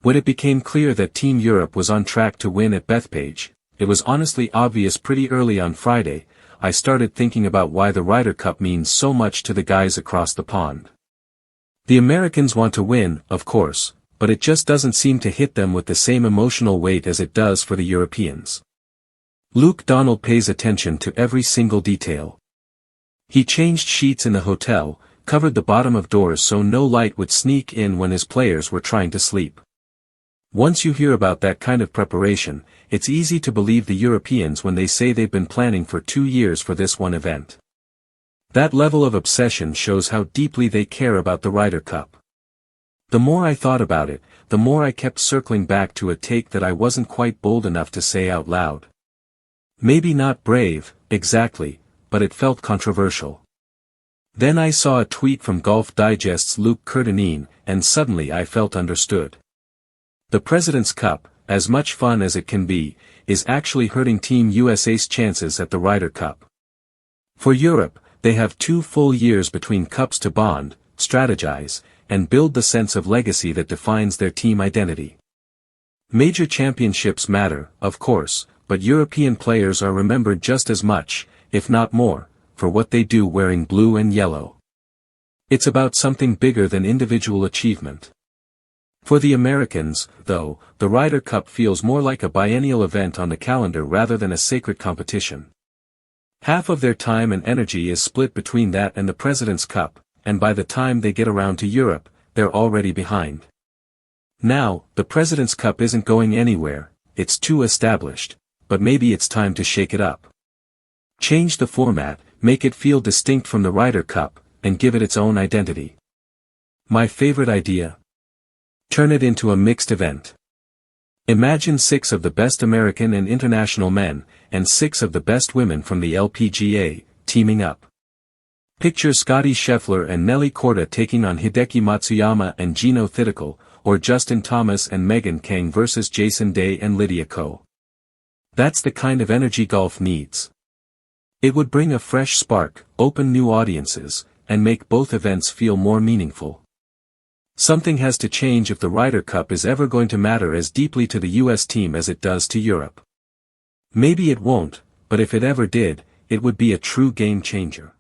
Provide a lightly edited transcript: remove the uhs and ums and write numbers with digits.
When it became clear that Team Europe was on track to win at Bethpage, it was honestly obvious pretty early on Friday. I started thinking about why the Ryder Cup means so much to the guys across the pond. The Americans want to win, of course, but it just doesn't seem to hit them with the same emotional weight as it does for the Europeans. Luke Donald pays attention to every single detail. He changed sheets in the hotel, covered the bottom of doors so no light would sneak in when his players were trying to sleep. Once you hear about that kind of preparation, it's easy to believe the Europeans when they say they've been planning for 2 years for this one event. That level of obsession shows how deeply they care about the Ryder Cup. The more I thought about it, the more I kept circling back to a take that I wasn't quite bold enough to say out loud. Maybe not brave, exactly, but it felt controversial. Then I saw a tweet from Golf Digest's Luke Curtinine, and suddenly I felt understood. The President's Cup, as much fun as it can be, is actually hurting Team USA's chances at the Ryder Cup. For Europe, they have 2 full years between cups to bond, strategize, and build the sense of legacy that defines their team identity. Major championships matter, of course, but European players are remembered just as much, if not more, for what they do wearing blue and yellow. It's about something bigger than individual achievement. For the Americans, though, the Ryder Cup feels more like a biennial event on the calendar rather than a sacred competition. Half of their time and energy is split between that and the President's Cup, and by the time they get around to Europe, they're already behind. Now, the President's Cup isn't going anywhere, it's too established, but maybe it's time to shake it up. Change the format, make it feel distinct from the Ryder Cup, and give it its own identity. My favorite idea? Turn it into a mixed event. Imagine 6 of the best American and international men, and 6 of the best women from the LPGA, teaming up. Picture Scottie Scheffler and Nelly Korda taking on Hideki Matsuyama and Gino Thidikal, or Justin Thomas and Megan Kang versus Jason Day and Lydia Ko. That's the kind of energy golf needs. It would bring a fresh spark, open new audiences, and make both events feel more meaningful. Something has to change if the Ryder Cup is ever going to matter as deeply to the US team as it does to Europe. Maybe it won't, but if it ever did, it would be a true game changer.